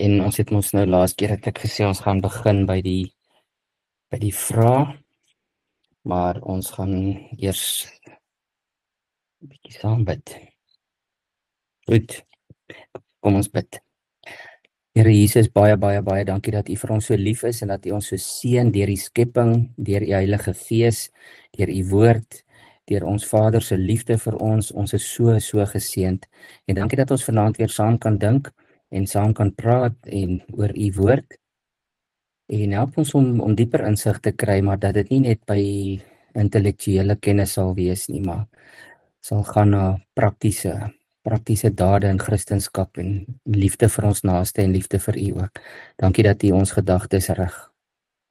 En ons het ons nou laas keer het ek gesê ons gaan begin by die vraag, maar ons gaan eers 'n bietjie saam bid. Goed, kom ons bid. Here Jesus, baie, baie, baie dankie dat U vir ons so lief is en dat U ons so seën deur die skepping, deur U Heilige Gees, deur U woord, deur ons Vader se liefde vir ons. Ons is so geseënd. En dankie dat ons vanaand weer saam kan dink en saam kan praat en oor U woord. En help ons om dieper insig te kry, maar dat dit nie net by intellektuele kennis sal wees nie, maar sal gaan na praktiese dade in Christendom en liefde vir ons naaste en liefde vir U ook. Dankie dat U ons gedagtes rig.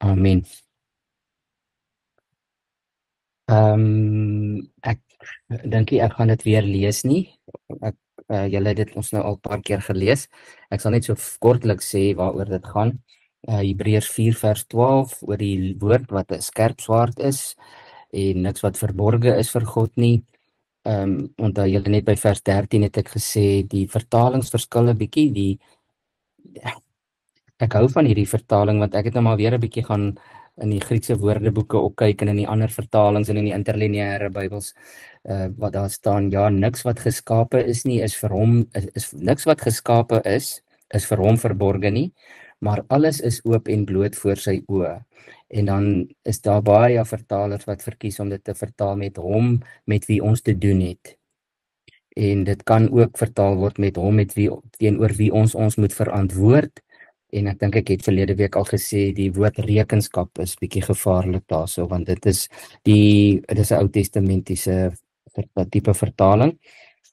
Amen. Ek dink ek gaan dit weer lees nie. Julle het dit ons nou al 'n paar keer gelees. Ek sal net so kortliks sê waaroor dit gaan. Hebreërs 4 vers 12 oor die woord wat 'n skerp swaard is en niks wat verborge is vir God nie. Onthou julle net by vers 13 het ek gesê die vertalingsverskil 'n bietjie. Ek hou van hierdie vertaling want ek het nou maar weer 'n bietjie gaan in die Griekse woordeboeke opkyk en in die ander vertalings en in die interlineêre Bybels wat daar staan, ja, niks wat geskape is nie is vir hom niks wat geskape is vir hom verborge nie, maar alles is oop en bloot voor sy oë. En dan is daar baie vertalers wat verkies om dit te vertaal met hom met wie ons te doen het. En dit kan ook vertaal word met hom met wie teenoor wie ons moet verantwoord. En ek dink ek het verlede week al gesê die woord rekenskap is bietjie gevaarlik daarso, want dit is 'n Ou Testamentiese tipe vertaling.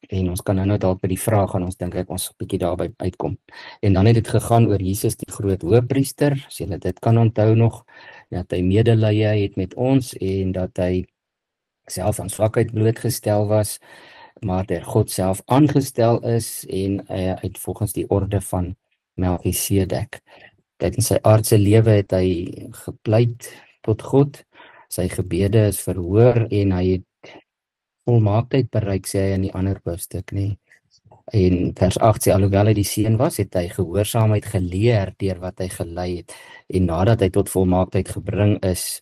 En ons kan nou dalk by die vraag gaan, ons dink ek ons bietjie daarby uitkom. En dan het dit gegaan oor Jesus die groot hoëpriester, as julle dit kan onthou nog, dat hy medelee het met ons en dat hy self aan swakheid blootgestel was, maar deur God self aangestel is en uit volgens die orde van Melchisedek. Tydens sy aardse lewe het hy gepleit tot God, sy gebede is verhoor en hy het volmaaktheid bereik, sê hy in die ander hoofstuk, nie? En vers 8 sê, alhoewel hy die seun was, het hy gehoorsaamheid geleer deur wat hy gelei het. En nadat hy tot volmaaktheid gebring is,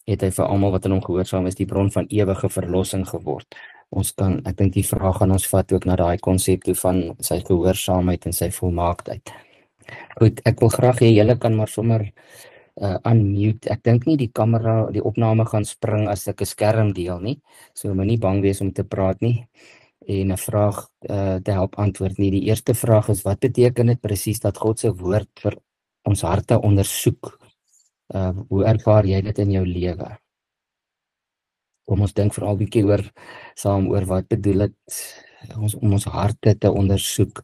het hy vir almal wat aan hom gehoorsaam is, die bron van ewige verlossing geword. Ek dink die vraag gaan ons vat ook na daai konsep toe van sy gehoorsaamheid en sy volmaaktheid. Goed, ek wil graag hê julle kan maar sommer unmute. Ek dink nie die opname gaan spring as ek 'n skerm deel nie. So moenie bang wees om te praat nie en 'n vraag te help antwoord nie. Die eerste vraag is, wat beteken dit presies dat God se woord vir ons harte ondersoek? Hoe ervaar jy dit in jou lewe? Kom ons dink veral 'n bietjie saam oor wat bedoel dit om ons harte te ondersoek.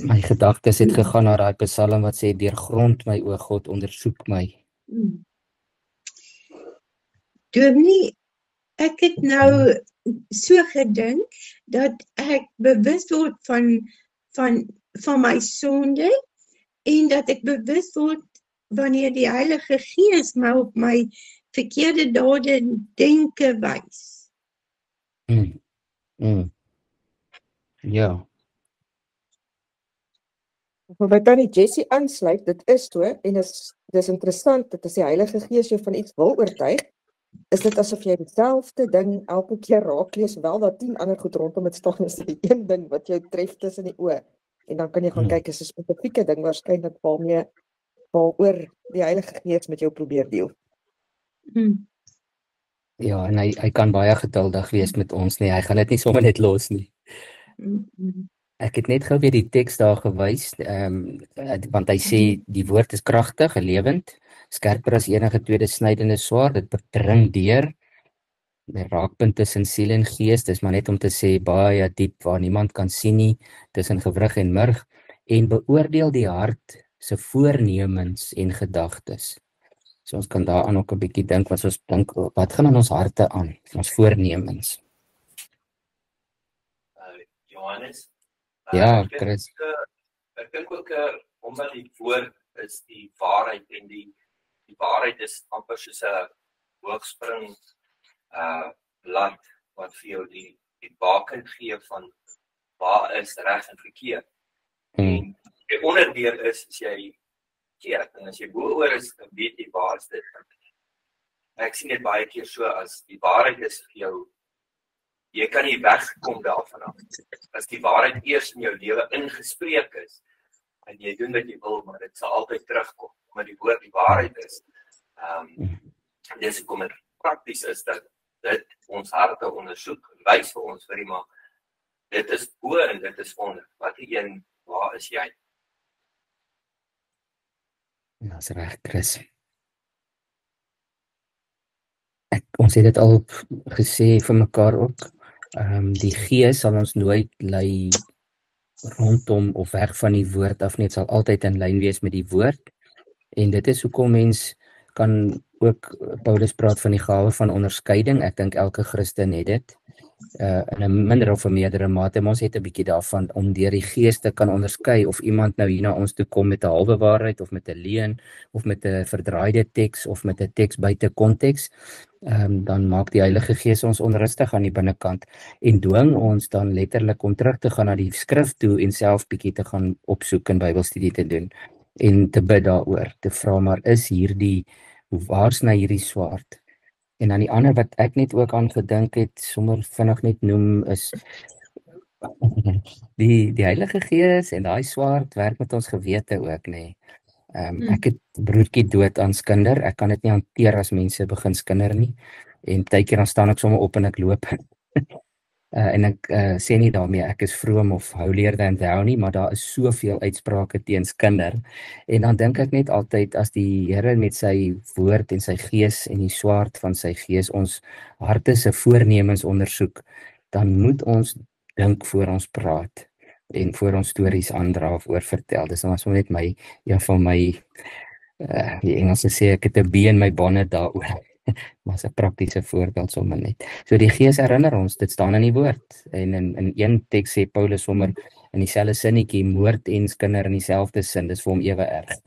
My gedagtes het gegaan na daai Psalm wat sê, deurgrond my o God, ondersoek my. Dominee, ek het nou so gedink dat ek bewus word van my sonde en dat ek bewus word wanneer die Heilige Gees my op my verkeerde dade en denke wys. Ja. By tannie Jessie aansluit, dit is so, en dis interessant, dat as die Heilige Gees jou van iets wil oortuig, is dit asof jy dieselfde ding elke keer raak lees, wel dat 10 ander goed rondom het staan, is die een ding wat jou tref tussen die oë, en dan kan jy gaan kyk, is 'n spesifieke ding waarskynlik waaroor die Heilige Gees met jou probeer deel. Ja, en hy kan baie geduldig wees met ons nie, hy gaan dit nie sommer net los nie. Ek het net gou weer die teks daar gewys, want hy sê die woord is kragtig en lewend, skerper as enige tweede snydende swaard, dit dring deur, die raakpunt tussen siel en gees, dis maar net om te sê baie diep waar niemand kan sien nie, tussen gewrig en murg, en beoordeel die hart se voornemens en gedagtes. So ons kan daaraan ook 'n bietjie dink, wat gaan in ons harte aan, ons voornemens. Johannes? Ja, Chris. Ek dink ook, omdat die woord is die waarheid en die waarheid is amper soos 'n hoogspring blad wat vir jou die baken gee van waar is reg en verkeerd. En Die onderdeel is jy keer, en as jy bo-oor is, dan weet jy waar is dit. Ek sien dit baie keer so, as die waarheid is vir jou, jy kan nie wegkom daarvan af. As die waarheid eers in jou lewe ingespreek is, en jy doen wat jy wil, maar dit sal altyd terugkom, omdat die woord die waarheid is. Dis hoekom dit prakties is, dat dit ons harte ondersoek, wys vir ons, maar dit is bo en dit is onder. Wat die een, waar is jy? Dis reg, Chris. Ons het dit al gesê vir mekaar ook. Die Gees sal ons nooit lei rondom of weg van die woord af nie. Dit sal altyd in lyn wees met die woord. En dit is hoekom mens kan ook, Paulus praat van die gawe van onderskeiding. Ek dink elke Christen het dit. In 'n minder of 'n meerdere mate, maar ons het 'n bietjie daarvan om deur die Gees te kan onderskei of iemand nou hier na ons toe kom met 'n halwe waarheid of met 'n leuen of met 'n verdraaide teks of met 'n teks buite konteks. Dan maak die Heilige Gees ons onrustig aan die binnekant en dwing ons dan letterlik om terug te gaan na die skrif toe en self bietjie te gaan opsoek en Bybelstudie te doen en te bid daaroor, te vra maar waar's nou hierdie swaard? En dan die ander wat ek net ook aan gedink het, sommer vinnig net noem, is die Heilige Gees en daai swaard werk met ons gewete ook, nê. Ek het broertjie dood aan skinder, ek kan dit nie hanteer as mense begin skinder nie, en partykeer dan staan ek sommer op en ek loop, en ek sê nie daarmee ek is vroom of holier than thou nie, maar daar is soveel uitsprake teen skinder, en dan dink ek net altyd, as die Here met sy woord en sy Gees en die swaard van sy Gees ons harte se voornemens ondersoek, dan moet ons dink voor ons praat en voor ons stories aandra of oor vertel. Dis dan so net een van my die Engelse sê ek het 'n bee in my bonnet daaroor. Maar is 'n praktiese voorbeeld sommer net. So die Gees herinner ons, dit staan in die woord. En in een teks sê Paulus sommer in dieselfde sinnetjie, moord en skinder in dieselfde sin, dis vir hom ewe erg.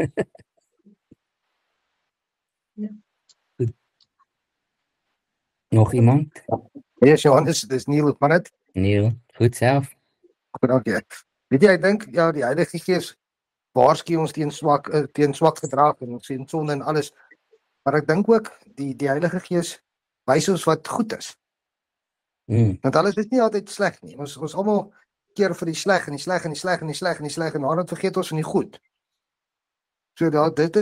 Ja. Nog iemand? Yes, Johannes, dis Neil van dit. Neil, goed self. Dankie. Weet jy, ek dink ja, die Heilige Gees waarsku ons teen swak gedrag en teen sonde en alles. Maar ek dink ook die Heilige Gees wys ons wat goed is. Want alles is nie altyd sleg nie. Ons almal keer vir die sleg en die sleg en die sleg en die sleg en die sleg en dan vergeet ons van die goed. So dit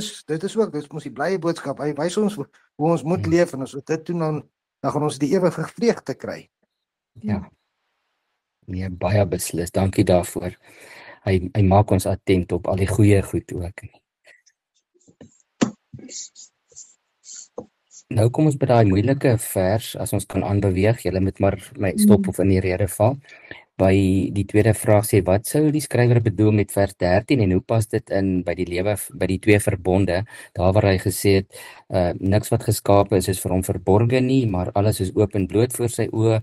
is ook, dis mos die blye boodskap. Hy wys ons hoe ons moet leef en as ons dit doen dan gaan ons die ewige vreugde kry. Ja. Nee, baie beslis. Dankie daarvoor. Hy maak ons attent op al die goeie goed ook. Nou kom ons by daai moeilike vers, as ons kan aanbeweeg, julle moet maar my stop of in die rede val. By die tweede vraag sê, wat sou die skrywer bedoel met vers 13 en hoe pas dit in by die twee verbonde, daar waar hy gesê het, niks wat geskape is vir hom verborge nie, maar alles is oop en bloot voor sy oë.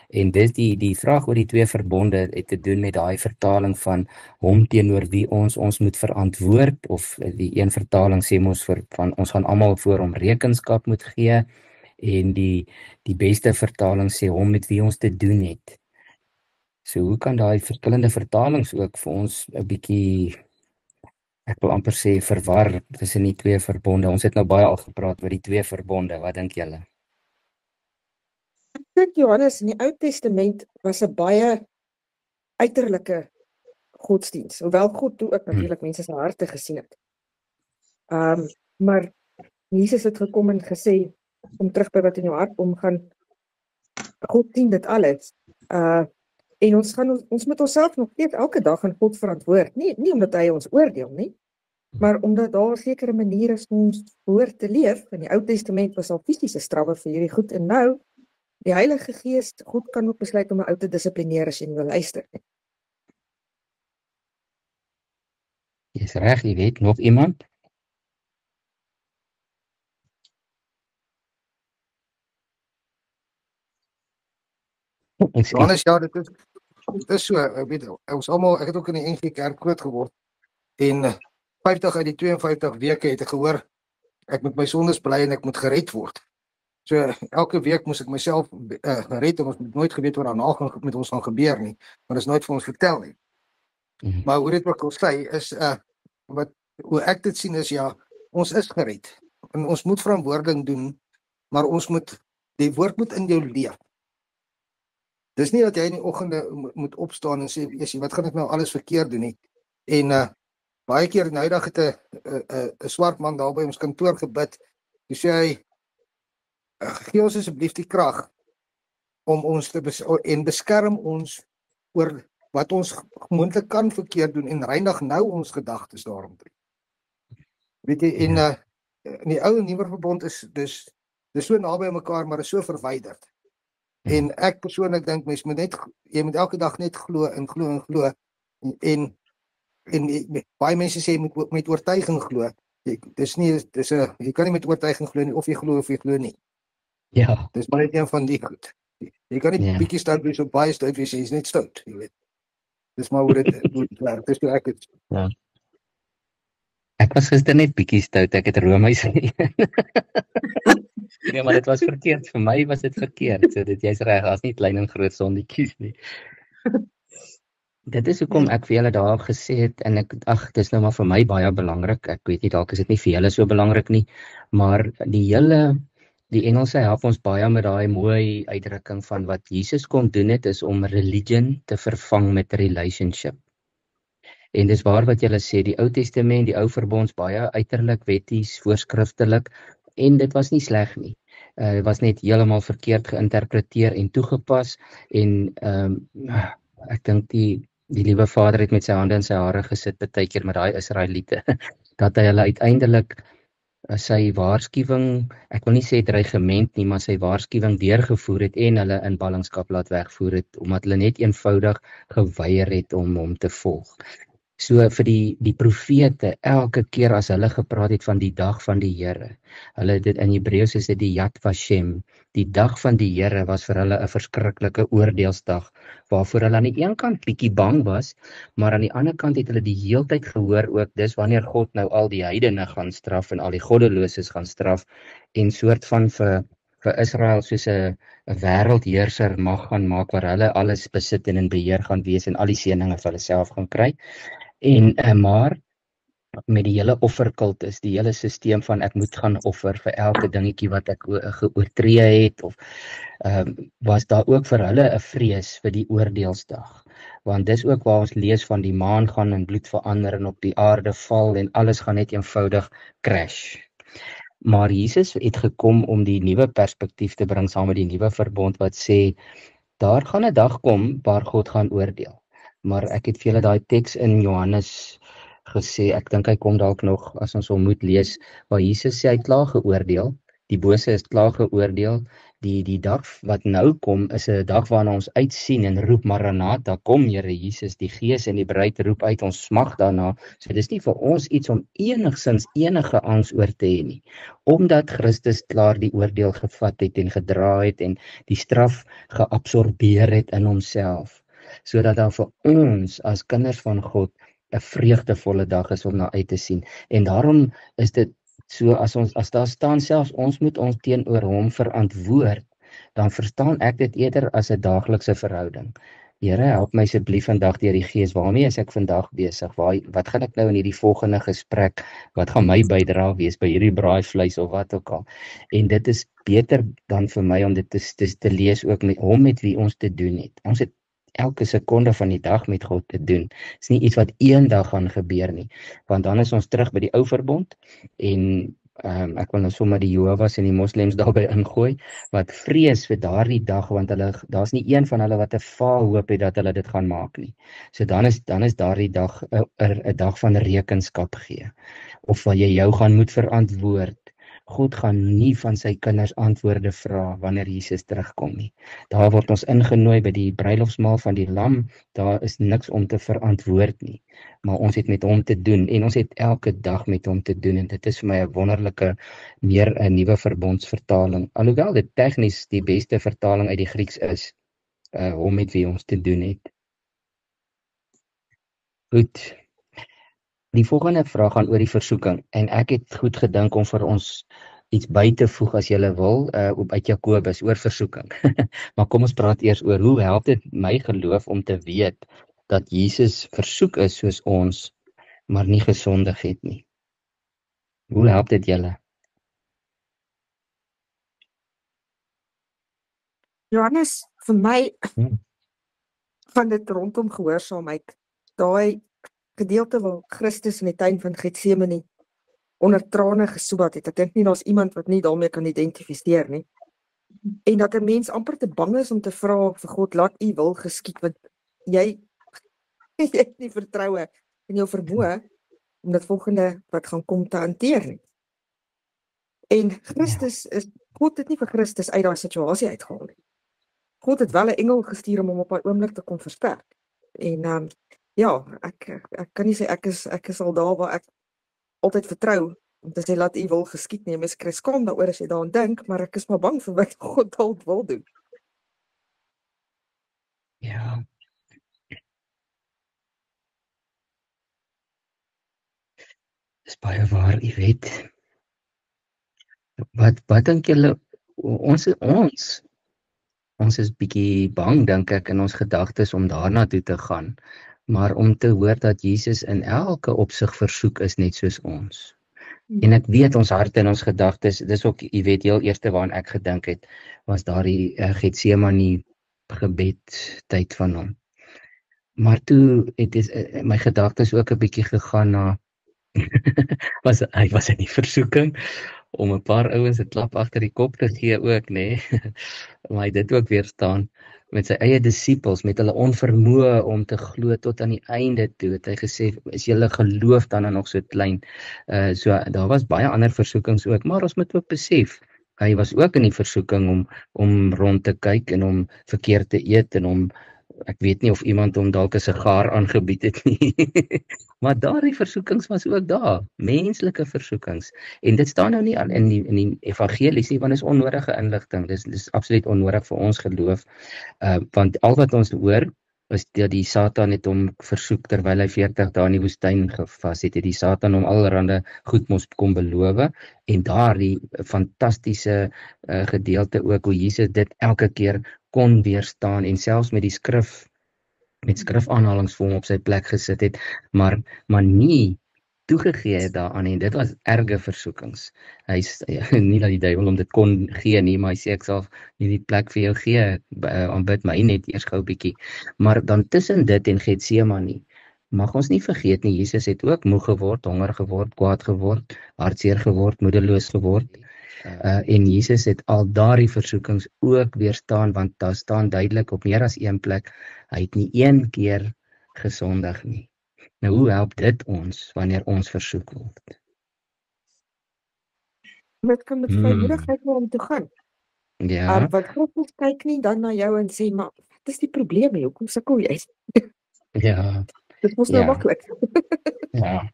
En dis die vraag oor die twee verbonde het te doen met daai vertaling van hom teenoor wie ons moet verantwoord, of die een vertaling sê ons gaan almal voor hom rekenskap moet gee, en die beste vertaling sê hom met wie ons te doen het. So hoe kan daai verskillende vertalings ook vir ons 'n bietjie, ek wil amper sê, verwar tussen die twee verbonde? Ons het nou baie al gepraat oor die twee verbonde, wat dink julle? Ek dink Johannes, in die Ou Testament was 'n baie uiterlike godsdiens, hoewel God toe ook natuurlik mense se harte gesien het. Maar Jesus het gekom en gesê, om terug by wat in jou hart omgaan, God sien dit alles. En ons moet onsself nog steeds elke dag aan God verantwoord, nie omdat hy ons oordeel nie, maar omdat daar sekere maniere is om ons behoort te leef. In die Ou Testament was al fisiese strawwe vir hierdie goed, en nou die Heilige Gees, God kan ook besluit om 'n ou te dissiplineer as jy nie wil luister nie. Dis reg, jy weet, nog iemand? Johannes, ja, dit is so, ek weet, ons almal, ek het ook in die NG Kerk groot geword, en 50 uit die 52 weke het ek gehoor, ek moet my sondes bely en ek moet gered word. So, elke week moes ek myself gered, en ons moet nooit geweet wat daarna met ons gaan gebeur nie, maar dit is nooit vir ons vertel nie. Maar hoe dit ook al sê is hoe ek dit sien is ons is gered. En ons moet verantwoording doen, maar ons moet die woord moet in jou leef. Dis nie dat jy in die oggende moet opstaan en sê, "Jessie, wat gaan ek nou alles verkeerd doen nie?" En baie keer nou dag het 'n swart man daar by ons kantoor gebid. Toe sê hy, "Gee ons asseblief die krag om ons te beskerm ons oor wat ons moontlik kan verkeerd doen en reinig nou ons gedagtes daaromtrent." Weet jy, en in die ou en nuwe verbond is dis so naby mekaar, maar is so verwyderd. En ek persoonlik dink jy moet elke dag net glo en glo en glo. En baie mense sê jy moet met oortuiging glo. Jy kan nie met oortuiging glo nie, of jy glo nie. Ja. Dis maar net een van die goed. Jy kan nie bietjie stout wees of baie stout wees, jy is net stout, jy weet. Dis maar hoe dit werk. Dis hoe ek dit. Ja. Ek was gister net bietjie stout, ek het roomys geëet. Nee, maar dit was verkeerd. Vir my was dit verkeerd. So jy's reg, daar's nie klein en groot sondetjies nie. Dit is hoekom ek vir julle daar gesê het, en dis nou maar vir my baie belangrik. Ek weet nie, dalk is dit nie vir julle so belangrik nie, maar die Engelse help ons baie met daai mooi uitdrukking van wat Jesus kon doen het, is om religion te vervang met relationship. En dis waar wat julle sê, die Ou Testament, die Ou Verbond, baie uiterlik, wetties, voorskriftelik, en dit was nie sleg nie. Dit was net heeltemal verkeerd geïnterpreteer en toegepas, en ek dink die liewe Vader het met sy hande in sy hare gesit baie keer met daai Israeliete, dat hy hulle uiteindelik sy waarskuwing, ek wil nie sê dreigement nie, maar sy waarskuwing deurgevoer het en hulle in ballingskap laat wegvoer het, omdat hulle net eenvoudig geweier het om hom te volg. So vir die profete, elke keer as hulle gepraat het van die dag van die Here, hulle dit in Hebreëus is dit die Yad Vashem, die dag van die Here was vir hulle 'n verskriklike oordeelsdag, waarvoor hulle aan die een kant bietjie bang was, maar aan die ander kant het hulle die heeltyd gehoor ook, dis wanneer God nou al die heidene gaan straf en al die goddeloses gaan straf, en soort van vir Israel soos 'n wêreldheerser mag gaan maak, waar hulle alles besit en in beheer gaan wees en al die seëninge vir hulle self gaan kry. En maar met die hele offerkultus, die hele stelsel van ek moet gaan offer vir elke dingetjie wat ek geoortree het, of was daar ook vir hulle 'n vrees vir die oordeelsdag. Want dis ook waar ons lees van die maan gaan in bloed verander en op die aarde val en alles gaan net eenvoudig crash. Maar Jesus het gekom om die nuwe perspektief te bring saam met die nuwe verbond wat sê, daar gaan 'n dag kom waar God gaan oordeel. Maar ek het vir julle daai teks in Johannes gesê, ek dink hy kom dalk nog, as ons hom moet lees, waar Jesus sê hy klaar geoordeel, die bose is klaar geoordeel, die dag wat nou kom, is 'n dag waarna ons uitsien en roep, Maranatha, kom Here Jesus, die Gees en die bruid roep uit, ons smag daarna. So dis nie vir ons iets om enige angs oor te hê nie, omdat Christus klaar die oordeel gevat het en gedra het en die straf geabsorbeer het in homself, sodat daar vir ons as kinders van God 'n vreugdevolle dag is om na uit te sien. En daarom is dit so, as daar staan selfs ons moet ons teenoor hom verantwoord, dan verstaan ek dit eerder as 'n daaglikse verhouding. Here, help my asseblief vandag deur die Gees, waarmee is ek vandag besig? Wat gaan ek nou in hierdie volgende gesprek, wat gaan my bydra wees by hierdie braaivleis of wat ook al? En dit is beter dan vir my om dit te lees ook met hom met wie ons te doen het. Ons het elke sekonde van die dag met God te doen. Dit is nie iets wat eendag gaan gebeur nie, want dan is ons terug by die Ou Verbond, en ek wil nou sommer die Jehovah's en die moslems daarby ingooi, wat vrees vir daardie dag, want daar's nie een van hulle wat 'n hoop het dat hulle dit gaan maak nie. So dan is daardie dag 'n dag van rekenskap gee, of waar jy jou gaan moet verantwoord. God gaan nie van sy kinders antwoorde vra wanneer Jesus terugkom nie. Daar word ons ingenooi by die bruilofsmaal van die lam, daar is niks om te verantwoord nie, maar ons het met hom te doen, en ons het elke dag met hom te doen, en dit is vir my 'n wonderlike, meer 'n nuwe verbondsvertaling, alhoewel dit tegnies die beste vertaling uit die Grieks is, hom met wie ons te doen het. Goed. Die volgende vraag gaan oor die versoeking, en ek het goed gedink om vir ons iets by te voeg as julle wil, uit Jakobus oor versoeking. Maar kom ons praat eers oor hoe help dit my geloof om te weet dat Jesus versoek is soos ons, maar nie gesondig het nie. Hoe help dit julle? Johannes, vir my Hmm. gaan dit rondom gehoorsaamheid. Daai gedeelte waar Christus in die tuin van Getsemane onder trane gesoebat het. Ek dink nie daar's iemand wat nie daarmee kan identifiseer nie. En dat 'n mens amper te bang is om te vra vir God, laat U wil geskied, want jy het nie vertroue in jou vermoë om dit volgende wat gaan kom te hanteer nie. En Christus is, God het nie vir Christus uit daai situasie uitgehaal nie. God het wel 'n engel gestuur om hom op 'n oomblik te kon versterk. En ja, ek kan nie sê ek is al daar waar ek altyd vertrou om te sê laat U wil geskied nie. Mens kry skaam daaroor as jy daaraan dink, maar ek is maar bang vir wat God dalk wil doen. Ja. Dis baie waar, jy weet. Wat dink julle, ons is bietjie bang, dink ek, in ons gedagtes om daarna toe te gaan, maar om te hoor dat Jesus in elke opsig versoek is net soos ons. En ek weet ons harte en ons gedagtes, dis ook, jy weet, heel eerste waaraan ek gedink het, was daardie Getsemane gebed tyd van hom. Maar toe het my gedagtes ook 'n bietjie gegaan na hy was in die versoeking om 'n paar ouens 'n klap agter die kop te gee ook, nê. Maar hy dit ook weerstaan met sy eie disippels, met hulle onvermoë om te glo tot aan die einde toe. Het hy gesê, is julle geloof dan nog so klein? So daar was baie ander versoekings ook, maar ons moet ook besef, hy was ook in die versoeking om rond te kyk en om verkeerd te eet en om, ek weet nie of iemand hom dalk 'n sigaar aangebied het nie. Maar daardie versoekings was ook daar, menslike versoekings. En dit staan nou nie al in die evangelies nie, want dit is onnodige inligting. Dis absoluut onnodig vir ons geloof. Want al wat ons hoor is dat die Satan het hom versoek terwyl hy 40 dae in die woestyn gevas het. Die Satan hom allerhande goed mos kom beloof, en daardie fantastiese gedeelte ook hoe Jesus dit elke keer kon weerstaan en selfs met die skrifaanhalings vir hom op sy plek gesit het, maar nie toegegee het daaraan, en dit was erge versoekings. Nie dat die duiwel hom dit kon gee nie, maar hy sê ek sal nie die plek vir jou gee, aanbid my net eers gou bietjie. Maar dan tussen dit en Getsemane, mag ons nie vergeet nie, Jesus het ook moeg geword, honger geword, kwaad geword, hartseer geword, moedeloos geword. En Jesus het al daardie versoekings ook weerstaan, want daar staan duidelik op meer as een plek, hy het nie een keer gesondig nie. Nou hoe help dit ons wanneer ons versoek word? Dit kan met vrymoedigheid om te gaan. Ja. Want God kyk nie dan na jou en sê, maar wat is die probleem hier? Hoekom sukkel jy? Ja. Dit mos nou maklik. Ja.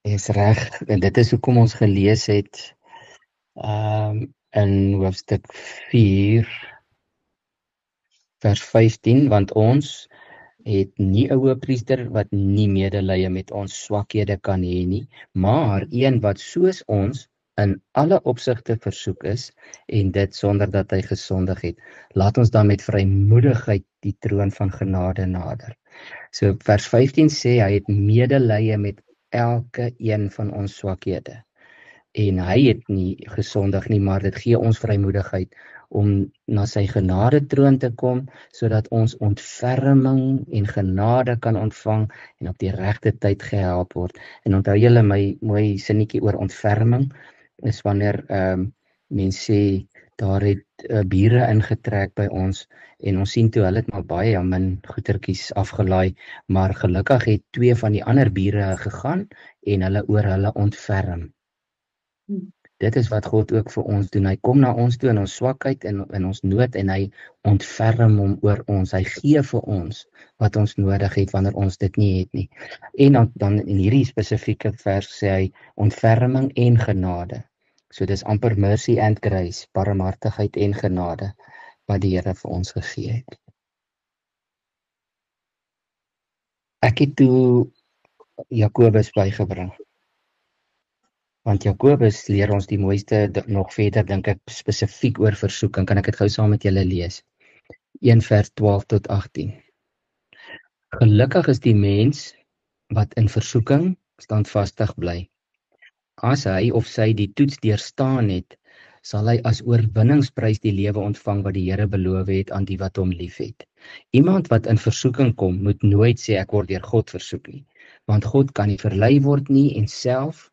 Is reg, en dit is hoekom ons gelees het in hoofstuk 4 vers 15, want ons het nie 'n hoëpriester wat nie medelee met ons swakhede kan hê nie, maar een wat soos ons in alle opsigte versoek is, en dit sonder dat hy gesondig het. Laat ons dan met vrymoedigheid die troon van genade nader. So vers 15 sê hy het medelee met elke een van ons swakhede. En hy het nie gesondig nie, maar dit gee ons vrymoedigheid om na sy genade troon te kom, sodat ons ontferming en genade kan ontvang en op die regte tyd gehelp word. En onthou julle my mooi sinnetjie oor ontferming, is wanneer mense sê, daar het bure ingetrek by ons, en ons sien toe, hulle het maar baie min goedertjies afgelaai, maar gelukkig het 2 van die ander bure gegaan, en hulle oor hulle ontferm. Dit is wat God ook vir ons doen. Hy kom na ons toe in ons swakheid en in ons nood, en hy ontferm hom oor ons. Hy gee vir ons wat ons nodig het wanneer ons dit nie het nie. En dan in hierdie spesifieke vers sê hy ontferming en genade. So dis amper mercy and grace, barmhartigheid en genade wat die Here vir ons gegee het. Ek het toe Jakobus bygebring. Want Jakobus leer ons die mooiste nog verder, dink ek, spesifiek oor versoeking. Kan ek dit gou saam met julle lees? 1 vers 12 tot 18. Gelukkig is die mens wat in versoeking standvastig bly. As hy of sy die toets deurstaan het, sal hy as oorwinningsprys die lewe ontvang wat die Here beloof het aan die wat hom liefhet. Iemand wat in versoeking kom, moet nooit sê ek word deur God versoek nie, want God kan nie verlei word nie en self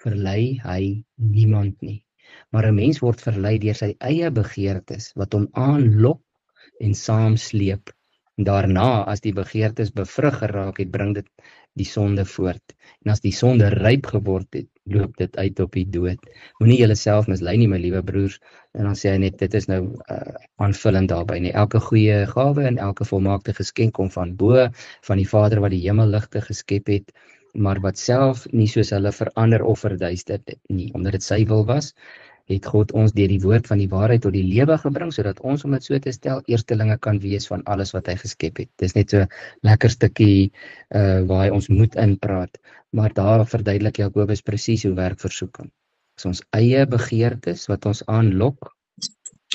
verlei hy niemand nie. Maar 'n mens word verlei deur sy eie begeertes wat hom aanlok en saamsleep. Daarna, as die begeertes bevrug geraak het, bring dit die sonde voort. En as die sonde ryp geword het, loop dit uit op die dood. Moenie julleself mislei nie, my liewe broers. En dan sê hy net, dit is nou aanvullend daarby nie. Elke goeie gawe en elke volmaakte geskenk kom van bo, van die Vader wat die hemelligte geskep het, maar wat self nie soos hulle verander of verduister nie, omdat dit sy wil was, het God ons deur die woord van die waarheid tot die lewe gebring, sodat ons, om dit so te stel, eerstelinge kan wees van alles wat hy geskep het. Dis net so lekker stukkie waar hy ons moet inpraat, maar daar verduidelik Jakobus presies hoe werk versoeking. Dis ons eie begeertes wat ons aanlok,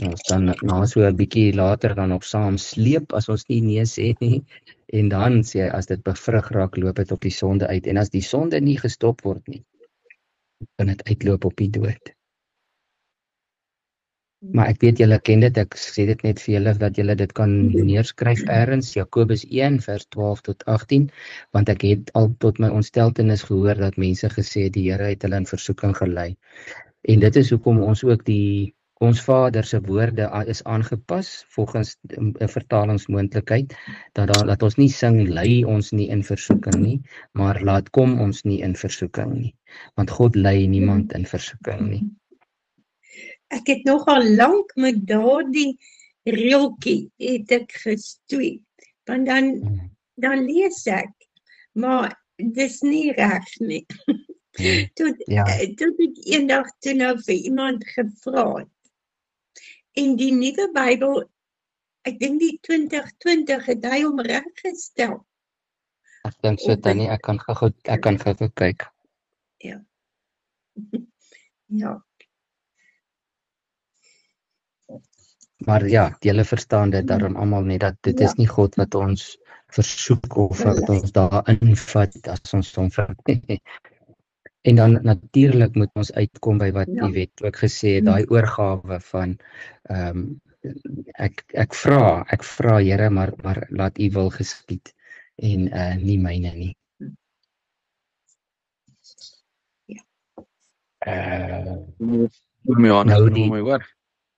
ons dan na so 'n bietjie later dan op saam sleep as ons nie nee sê nie, en dan sê hy, as dit bevrug raak, loop dit op die sonde uit, en as die sonde nie gestop word nie, kan dit uitloop op die dood. Maar ek weet julle ken dit, ek sê dit net vir julle dat julle dit kan neerskryf ergens, Jakobus 1 vers 12 tot 18, want ek het al tot my ontsteltenis gehoor dat mense gesê die Here het hulle in versoeking gelei. En dit is hoekom ons ook ons Vader se woorde is aangepas volgens 'n vertalingsmoontlikheid, dat ons nie sing lei ons nie in versoeking nie, maar laat kom ons nie in versoeking nie, want God lei niemand in versoeking nie. Ek het nogal lank met daardie reeltjie het ek gestoei, want dan lees ek, maar dis nie reg nie. Tot ek eendag toe nou vir iemand gevra het. En die nuwe Bybel, ek dink die 2020 het hy hom reggestel. Ek dink so Tannie, ek kan gou kyk. Ja. Ja. Maar ja, julle verstaan dit daarom almal net, dat dit is nie God wat ons versoek of wat ons daar invat as ons hom vir. En dan natuurlik moet ons uitkom by wat die wet ook gesê het, daai oorgawe van ek vra Here, maar laat U wil geskied en nie myne nie.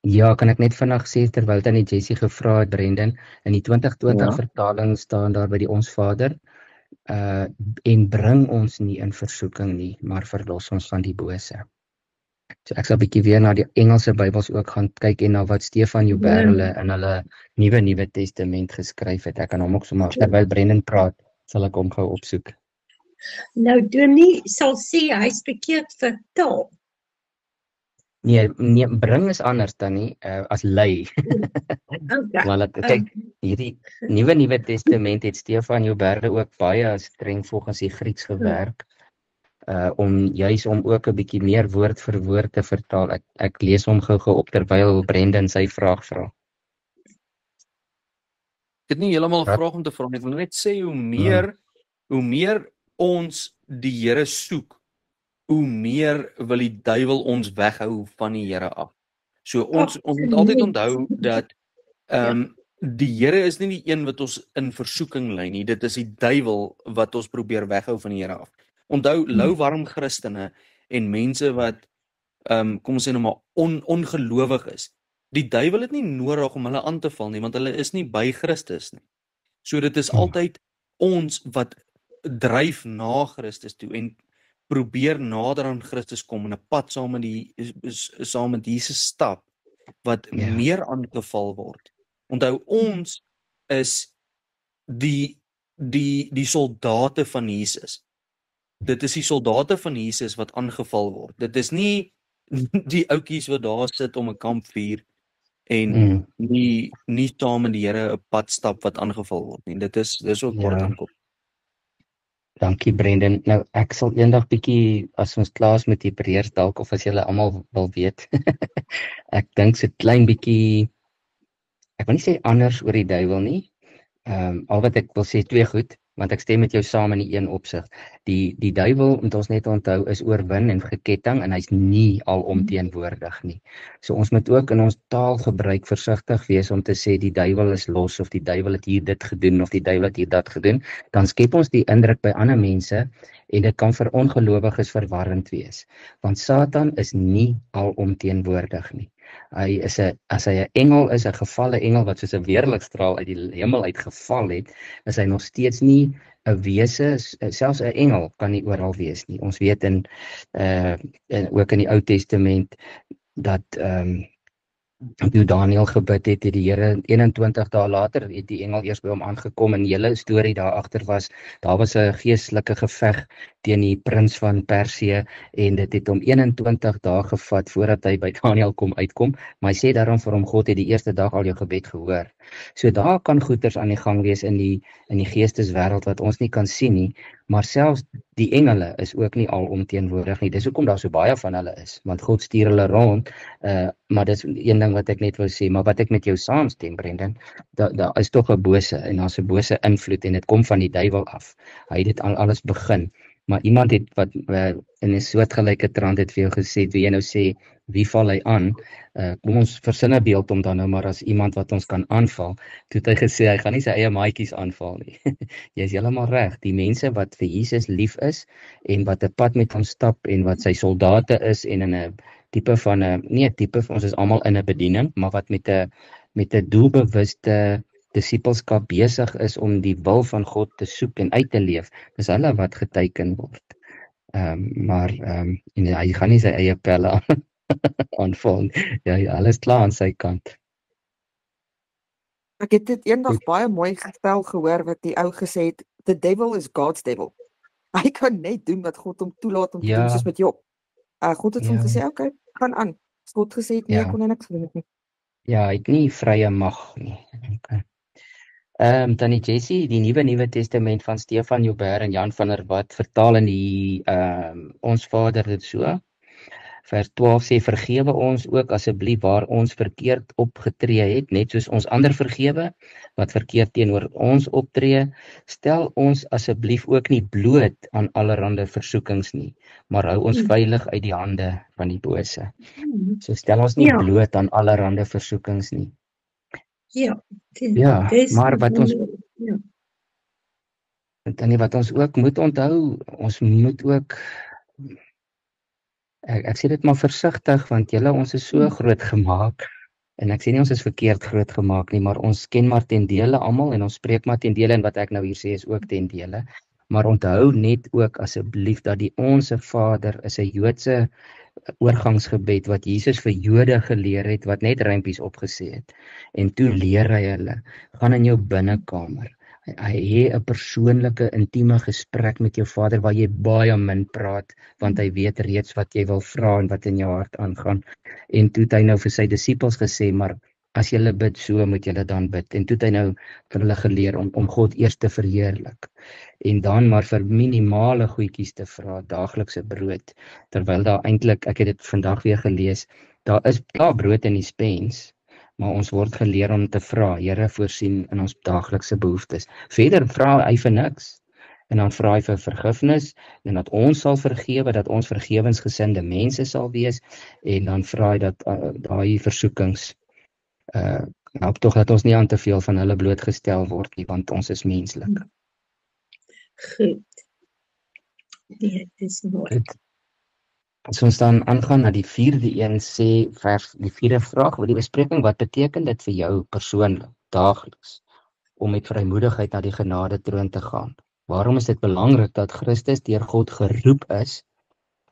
Ja, kan ek net vinnig sê, terwyl Tannie Jessie gevra het, Brendan, in die 2020 vertaling staan daar by die Ons Vader, en bring ons nie in versoeking nie, maar verlos ons van die bose. So ek sal bietjie weer na die Engelse Bybels ook gaan kyk en na wat Stefan Joubert in hulle Nuwe Testament geskryf het. Ek kan hom ook sommer, terwyl Brendan praat, sal ek hom gou opsoek. Nou, Dominee sal sê, hy is verkeerd vertaal. Nee, bring is anders dan nie, as lei. Want kyk, hierdie Nuwe Testament het Stefan Joubert ook baie streng volgens die Grieks gewerk, om ook 'n bietjie meer woord vir woord te vertaal. Ek lees hom gou op terwyl Brendan sy vraag vra. Ek het nie heeltemal 'n vraag om te vra nie, ek wil net sê hoe meer ons die Here soek, hoe meer wil die duiwel ons weghou van die Here af. So ons moet altyd onthou dat die Here is nie die een wat ons in versoeking lei nie, dit is die duiwel wat ons probeer weghou van die Here af. Onthou, louwarm Christene en mense wat kom ons sê nou maar ongelowig is. Die duiwel het nie nodig om hulle aan te val nie, want hulle is nie by Christus nie. So dit is altyd ons wat dryf na Christus toe en probeer nader aan Christus kom en 'n pad saam met Jesus stap wat meer aangeval word. Onthou, ons is die soldate van Jesus. Dit is die soldate van Jesus wat aangeval word. Dit is nie die ouetjies wat daar sit om 'n kampvuur en nie saam met die Here 'n pad stap wat aangeval word nie. Dit is ook kort en kort. Dankie Brendan. Nou ek sal eendag bietjie, as ons klaar is met Hebreërs dalk, of as julle almal wil weet, ek dink so klein bietjie, ek wil nie sê anders oor die duiwel nie, Al wat ek wil sê, twee goed, want ek stem met jou saam in die een opsig. Die duiwel, moet ons net onthou, is oorwin en geketting en hy's nie alomteenwoordig nie. So ons moet ook in ons taalgebruik versigtig wees om te sê die duiwel is los of die duiwel het hier dit gedoen of die duiwel het hier dat gedoen. Dan skep ons die indruk by ander mense en dit kan vir ongelowiges verwarrend wees. Want Satan is nie alomteenwoordig nie. As hy 'n engel is, 'n gevalle engel wat soos 'n weerligstraal uit die hemel uitgeval het, is hy nog steeds nie 'n wese, selfs 'n engel kan nie oral wees nie. Ons weet ook in die Ou Testament dat toe Daniël gebid het die Here 21 dae later het die engel eers by hom aangekom en die hele storie daar agter was, daar was 'n geestelike geveg teen die prins van Persië en dit het hom 21 dae gevat voordat hy by Daniël uitkom, maar hy sê daarom vir hom, God het die eerste dag al jou gebed gehoor. So daar kan goeters aan die gang wees in die geesteswêreld wat ons nie kan sien nie, maar selfs die engele is ook nie alomteenwoordig nie. Dis hoekom daar so baie van hulle is, want God stuur hulle rond, maar dis een ding wat ek net wil sê, maar wat ek met jou saamstem, Brendan, daar is tog 'n bose en daar's 'n bose invloed en dit kom van die duiwel af. Hy het dit alles begin. Maar iemand het wat in 'n soortgelyke trant het vir jou gesê, wie jy nou sê, wie val hy aan? Kom ons versin 'n beeld om dan nou maar as iemand wat ons kan aanval. Toe het hy gesê, hy gaan nie sy eie maatjies aanval nie. Jy is heeltemal reg. Die mense wat vir Jesus lief is en wat 'n pad met hom stap en wat sy soldate is en in 'n tipe van 'n, nie 'n tipe, ons is almal in 'n bediening, maar wat met 'n doelbewuste disipelskap besig is om die wil van God te soek en uit te leef, dis hulle wat geteken word. En hy gaan nie sy eie pelle aanval. Ja, alles klaar aan sy kant. Ek het dit eendag baie mooi gestel gehoor wat die ou gesê het, the devil is God's devil. Hy kan net doen wat God hom toelaat om te doen, soos met Job. God het hom gesê, okay, gaan aan. As God gesê het, nee, kon hy niks doen nie. Ja, hy het nie vrye mag nie. Okay. Tannie Jessie, die Nuwe Testament van Stefan Joubert en Jan van der Walt vertaal in die Ons Vader dit so. Vers 12 sê, vergewe ons ook asseblief waar ons verkeerd opgetree het, net soos ons ander vergewe, wat verkeerd teenoor ons optree. Stel ons asseblief ook nie bloot aan allerhande versoekings nie, maar hou ons veilig uit die hande van die bose. So stel ons nie bloot aan allerhande versoekings nie. Ja, maar wat ons ook moet onthou, ons moet ook, ek sê dit maar versigtig, want ons is so groot gemaak, en ek sê nie ons is verkeerd groot gemaak nie, maar ons ken maar ten dele almal, en ons spreek maar ten dele, en wat ek nou hier sê is ook ten dele, maar onthou net ook asseblief dat die Onse Vader is 'n Joodse oorgangsgebed wat Jesus vir Jode geleer het, wat net rympies opgesê het, en toe leer hy hulle, gaan in jou binnekamer, hy het 'n persoonlike, intieme gesprek met jou Vader, waar jy baie min praat, want hy weet reeds wat jy wil vra en wat in jou hart aangaan, en toe het hy nou vir sy disippels gesê, maar as julle bid so, moet julle dan bid, en toe het hy nou vir hulle geleer om God eers te verheerlik, en dan maar vir minimale goedjies te vra, daaglikse brood, terwyl daar eintlik, ek het dit vandag weer gelees, daar is brood in die spens, maar ons word geleer om te vra, Here voorsien in ons daaglikse behoeftes. Verder vra hy vir niks, en dan vra hy vir vergifnis, en dat ons sal vergewe, dat ons vergewensgesinde mense sal wees, en dan vra hy dat daai versoekings, help tog dat ons nie aan te veel van hulle blootgestel word nie, want ons is menslik. Goed. Nee, dis mooi. As ons dan aangaan na die 4de een sê, die 4de vraag, die bespreking, wat beteken dit vir jou persoonlik, daagliks, om met vrymoedigheid na die genade troon te gaan? Waarom is dit belangrik dat Christus deur God geroep is,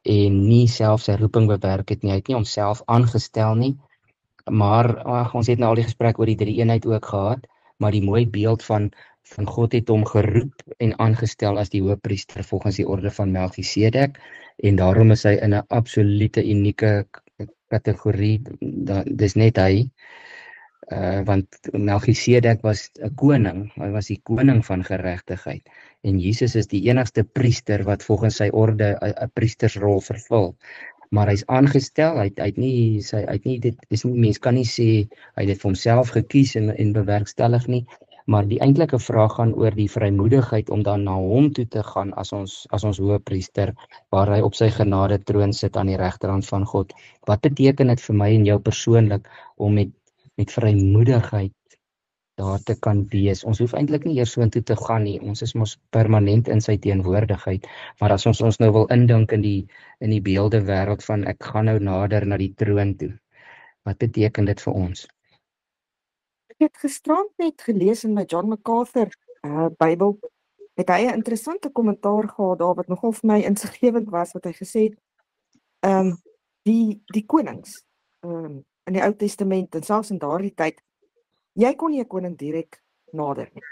en nie self sy roeping bewerk het nie, hy het nie homself aangestel nie, maar ons het nou al die gesprek oor die drie-eenheid ook gehad, maar die mooi beeld van God het hom geroep en aangestel as die hoëpriester volgens die orde van Melchisedek, en daarom is hy in 'n absolute unieke kategorie, dis net hy, want Melchisedek was 'n koning, hy was die koning van geregtigheid, en Jesus is die enigste priester wat volgens sy orde 'n priestersrol vervul. Maar hy's aangestel, hy het nie dit is nie, mens kan nie sê hy het dit vir homself gekies en bewerkstellig nie. Maar die eintlike vraag gaan oor die vrymoedigheid om dan na hom toe te gaan as ons hoëpriester, waar hy op sy genade troon sit aan die regterhand van God. Wat beteken dit vir my en jou persoonlik om met vrymoedigheid daar te kan wees? Ons hoef eintlik nie eers soontoe te gaan nie. Ons is mos permanent in sy teenwoordigheid. Maar as ons nou wil indink in die beelde wêreld van ek gaan nou nader na die troon toe. Wat beteken dit vir ons? Ek het gisterand net gelees in my John MacArthur Bybel, het hy 'n interessante kommentaar gehad daar wat nogal vir my insiggewend was, wat hy gesê het, die konings in die Ou Testament en selfs in daardie tyd, jy kon nie 'n koning direk nader nie.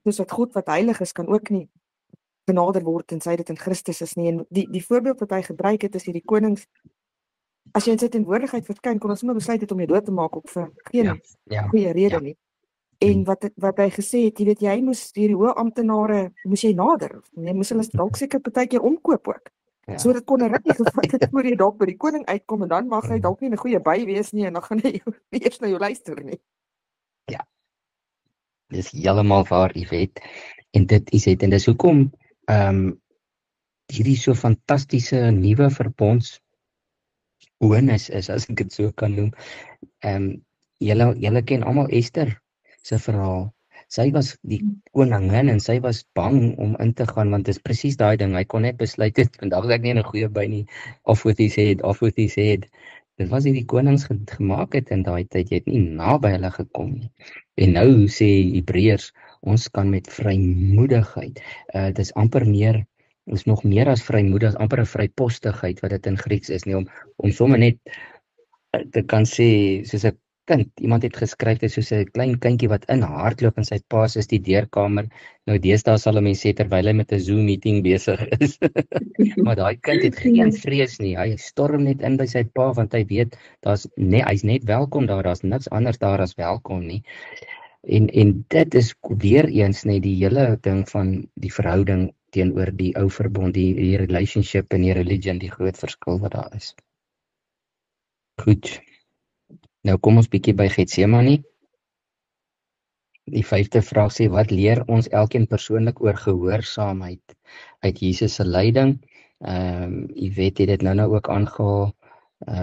Soos wat God wat heilig is, kan ook nie genader word tensy dit in Christus is nie. En die voorbeeld wat hy gebruik het, is hierdie konings, as jy in sy teenwoordigheid verskyn, kon ons sommer besluit het om jou dood te maak op vir geen goeie rede nie. En wat hy gesê het, jy weet, jy moes hierdie hoë amptenare, moes jy nader, jy moes hulle dalk seker partykeer omkoop ook. So dit kon 'n rukkie gevat het voor jy dalk by die koning uitkom, en dan mag hy dalk nie 'n goeie by wees nie, en dan gaan hy nie eers na jou luister nie. Ja, dis heeltemal waar, Yvette. En dit is dit, en dis hoekom hierdie so fantastiese nuwe verbonds onus is, as ek dit so kan noem. Julle ken almal Ester se verhaal. Sy was die koningin en sy was bang om in te gaan, want dit is presies daai ding, hy kon net besluit het, vandag is ek nie 'n goeie by nie, off with his head. Dit was hierdie konings gemaak het in daai tyd, jy het nie naby hulle gekom nie. En nou sê Hebreërs, ons kan met vrymoedigheid, dit is amper meer, is nog meer as vrymoedig, amper 'n vrypostigheid wat dit in Grieks is, nie om sommer net te kan sê, soos 'n kind, iemand het geskryf, dit is soos 'n klein kindjie wat in hardloop in sy pa is die deurkamer. Nou deesdae sal 'n mens sê terwyl hy met 'n Zoom meeting besig is. Maar daai kind het geen vrees nie. Hy storm net in by sy pa want hy weet hy's net welkom daar, daar's niks anders daar as welkom nie. En dit is weer eens net die hele ding van die verhouding teenoor die ou verbond, die relationship en die religion, die groot verskil wat daar is. Goed. Nou kom ons bietjie by Getsemane. Die 5de vraag sê, wat leer ons elkeen persoonlik oor gehoorsaamheid uit Jesus se lyding? Yvette het dit nou ook aangehaal,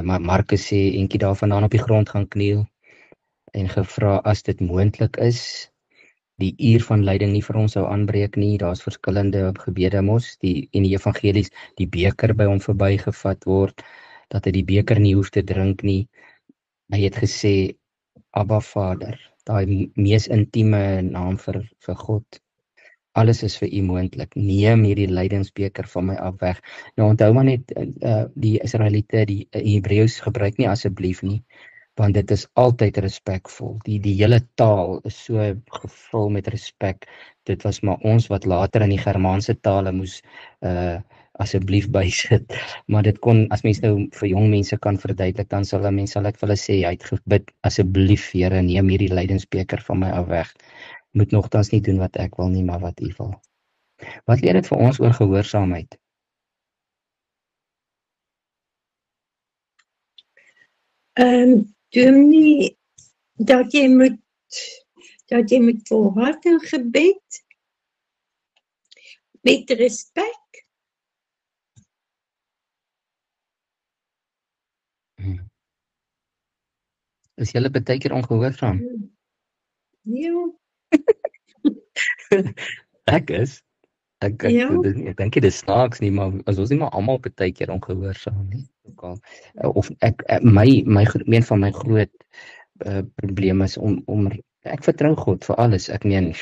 maar Markus sê, eentjie daarvandaan op die grond gaan kniel en gevra as dit moontlik is, die uur van lyding nie vir hom sou aanbreek nie. Daar's verskillende gebede mos, in die evangelies, die beker by hom verbygevat word, dat hy die beker nie hoef te drink nie. Hy het gesê, Abba Vader, daai mees intieme naam vir God. Alles is vir U moontlik. Neem hierdie lydingsbeker van my af weg. Nou onthou maar net, die Israeliete, die Hebreëus gebruik nie asseblief nie, want dit is altyd respekvol. Die hele taal is so gevul met respek. Dit was maar ons wat later in die Germaanse tale moes asseblief bysit. Maar dit kon, as mens nou vir jong mense kan verduidelik, dan sal ek vir hulle sê, hy het gebid, asseblief Here, neem hierdie lydingsbeker van my af weg. Moet nogtans nie doen wat ek wil nie, maar wat U wil. Wat leer dit vir ons oor gehoorsaamheid? Doen nie dat jy moet volhard in gebed, met respek. Is julle baie keer ongehoorsaam? Ja. Ek dink dit is snaaks nie, maar ons is nie maar almal baie keer ongehoorsaam nie. Of een van my groot probleme is om ek vertrou God vir alles. Ek meen,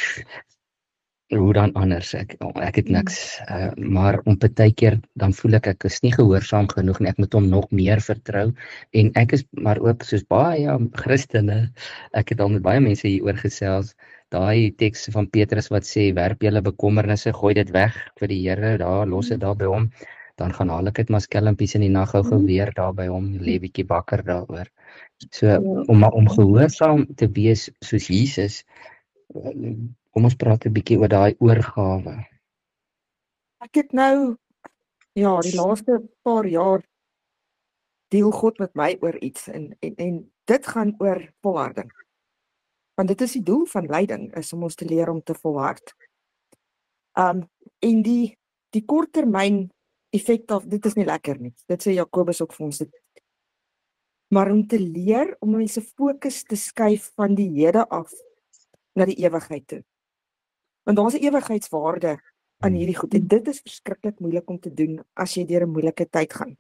hoe dan anders? Ek het niks, maar om baie keer dan voel ek is nie gehoorsaam genoeg en ek moet hom nog meer vertrou. En ek is maar ook soos baie Christene, ek het al met baie mense hieroor gesels, daai teks van Petrus wat sê, werp julle bekommernisse, gooi dit weg vir die Here, daar los dit daar by hom, dan gaan haal ek dit maar skelmpies in die nag gou weer daar by hom, lê bietjie wakker daaroor. So om gehoorsaam te wees soos Jesus, kom ons praat 'n bietjie oor daai oorgawe. Ek het nou, die laaste paar jaar deel God met my oor iets en dit gaan oor volharding. Want dit is die doel van lyding, is om ons te leer om te volhard. En die korttermyn effek af, dit is nie lekker nie. Dit sê Jakobus ook vir ons. Maar om te leer om mense fokus te skuif van die hede af na die ewigheid toe. Want daar is 'n ewigheidswaarde aan hierdie goed. En dit is verskriklik moeilik om te doen as jy deur 'n moeilike tyd gaan.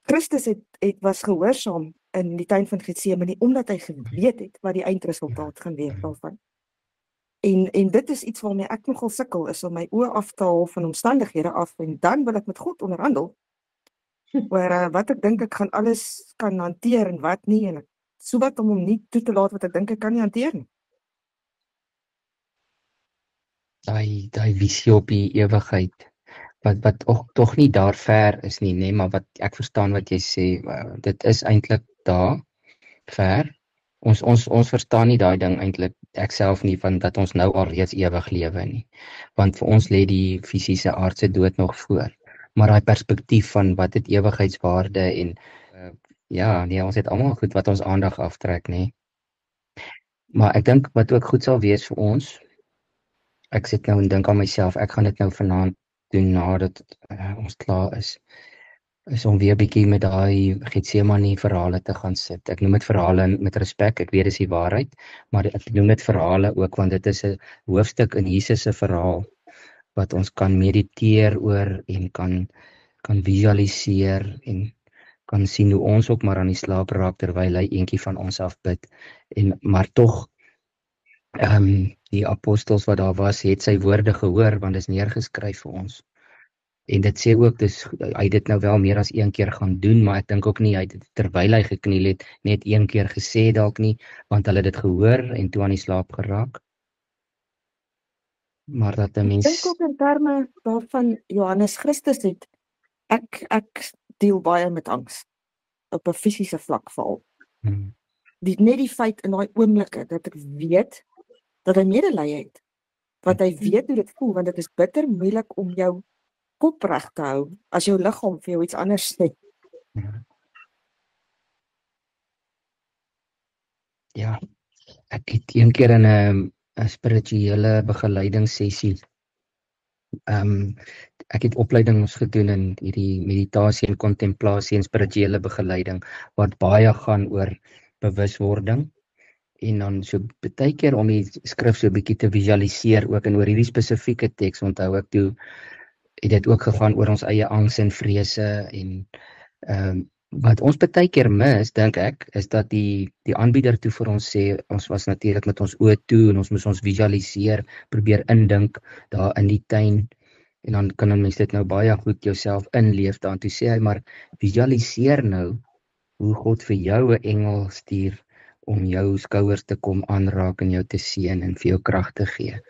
Christus was gehoorsaam in die tuin van Getsemane omdat hy geweet het wat die eindresultaat gaan wees daarvan. En dit is iets waarmee ek nogal sukkel, is om my oë af te haal van omstandighede af en dan wil ek met God onderhandel. Oor wat ek dink ek gaan alles kan hanteer en wat nie, en so wat om hom nie toe te laat wat ek dink ek kan nie hanteer nie. Daai visie op die ewigheid wat ook tog nie daar ver is nie, nee, maar wat ek verstaan wat jy sê, dit is eintlik daar ver. Ons verstaan nie daai ding eintlik, ek self nie, van dat ons nou al reeds ewig lewe nie. Want vir ons lê die fisiese aardse dood nog voor. Maar daai perspektief van wat het ewigheidswaarde en ja, nee, ons het almal goed wat ons aandag aftrek, nee. Maar ek dink wat ook goed sal wees vir ons, ek sit nou en dink aan myself, ek gaan dit nou vanaand doen nadat ons klaar is om weer bietjie met daai Getsemane verhale te gaan sit. Ek noem dit verhale met respek, ek weet dis die waarheid, maar ek noem dit verhale ook, want dit is 'n hoofstuk in Jesus se verhaal, wat ons kan mediteer oor en kan visualiseer en kan sien hoe ons ook maar aan die slaap raak terwyl hy eentjie van ons af bid. Maar tog die apostels wat daar was, het sy woorde gehoor, want dit is neergeskryf vir ons. En dit sê ook, hy het dit nou wel meer as een keer gaan doen, maar ek dink ook nie, hy het dit terwyl hy gekniel het, net een keer gesê dalk nie, want hulle het dit gehoor en toe aan die slaap geraak. Maar dat 'n mens... Ek dink ook in terme daarvan Johannes Christus het, ek deel baie met angs, op 'n fisiese vlak val. Net die feit in daai oomblikke, dat ek weet, dat hy medelee het, want hy weet hoe dit voel, want dit is bitter moeilik om jou kop reg te hou, as jou liggaam vir jou iets anders sê. Ja, ek het een keer in 'n spirituele begeleidingssessie, ek het opleidings gedoen in hierdie meditasie en kontemplasie en spirituele begeleiding, wat baie gaan oor bewuswording, en dan so baie keer om die skrif so 'n bietjie te visualiseer ook, en oor hierdie spesifieke teks onthou ek toe, het dit ook gegaan oor ons eie angs en vrese, en wat ons baie keer mis, dink ek, is dat die aanbieder toe vir ons sê, ons was natuurlik met ons oë toe, en ons moes ons visualiseer, probeer indink, daar in die tuin, en dan kan 'n mens dit nou baie goed jouself inleef daarin, toe sê hy, maar visualiseer nou, hoe God vir jou 'n engel stuur, om jou skouers te kom aanraak en jou te seën en vir jou krag te gee.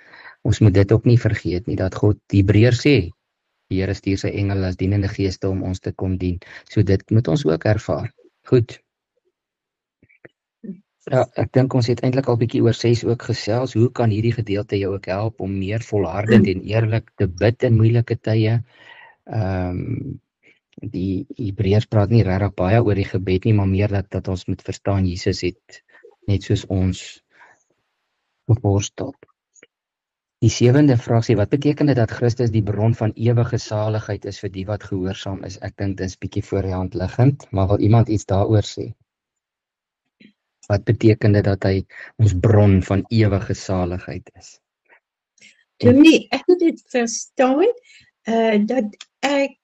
Ons moet dit ook nie vergeet nie, dat God, die Hebreërs sê, die Here stuur sy engele as dienende geeste om ons te kom dien. So dit moet ons ook ervaar. Goed. Ja, ek dink ons het eintlik al bietjie oor 6 ook gesels. Hoe kan hierdie gedeelte jou ook help om meer volhardend en eerlik te bid in moeilike tye? Die Hebreërs praat nie regtig baie oor die gebed nie, maar meer dat ons moet verstaan, Jesus het net soos ons geworstel. Die 7de vraag sê, wat beteken dit dat Christus die bron van ewige saligheid is vir die wat gehoorsaam is? Ek dink dit is bietjie voor die hand liggend, maar wil iemand iets daaroor sê? Wat beteken dit dat hy ons bron van ewige saligheid is? Dominee, ek het dit verstaan, dat ek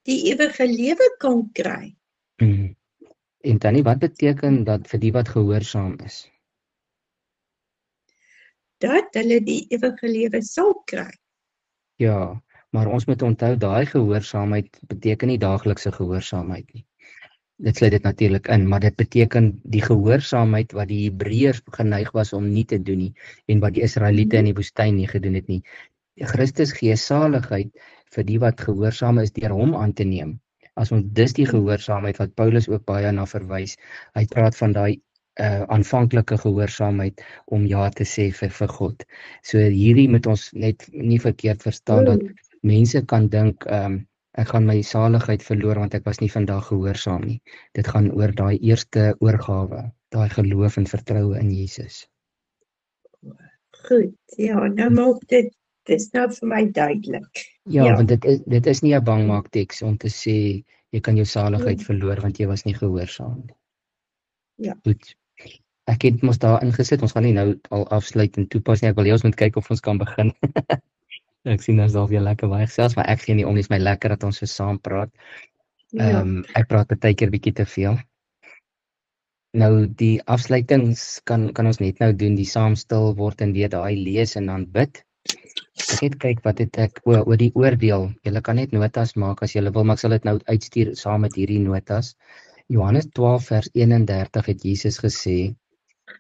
die ewige lewe kan kry. En Tannie, wat beteken dat vir die wat gehoorsaam is? Dat hulle die ewige lewe sal kry. Ja, maar ons moet onthou, daai gehoorsaamheid beteken nie daaglikse gehoorsaamheid nie. Dit sluit dit natuurlik in, maar dit beteken die gehoorsaamheid wat die Hebreërs geneig was om nie te doen nie, en wat die Israeliete in die woestyn nie gedoen het nie. Christus gee saligheid vir die wat gehoorsaam is deur hom aan te neem. As ons dis die gehoorsaamheid wat Paulus ook baie na verwys, hy praat van daai aanvanklike gehoorsaamheid om ja te sê vir God. So hierdie moet ons net nie verkeerd verstaan, dat mense kan dink, ek gaan my saligheid verloor want ek was nie vandag gehoorsaam nie. Dit gaan oor daai eerste oorgawe, daai geloof en vertroue in Jesus. Goed, ja, nou maak dit is nou vir my duidelik. Ja, want dit is nie 'n bangmaakteks om te sê jy kan jou saligheid verloor want jy was nie gehoorsaam nie. Ja. Goed. Ek het mos daar ingesit, ons gaan nie nou al afsluit en toepas nie. Ek wil hê ons moet kyk of ons kan begin. Ek sien ons dalk weer lekker baie gesels, maar ek gee nie om, dis my lekker dat ons so saam praat. Ek praat partykeer bietjie te veel. Nou die afsluitings kan ons net nou doen, die saam stil word en weer daai lees en dan bid. Ek net kyk wat het ek oor die oordeel. Julle kan net notas maak as julle wil, maar ek sal dit nou uitstuur saam met hierdie notas. Johannes 12 vers 31 het Jesus gesê: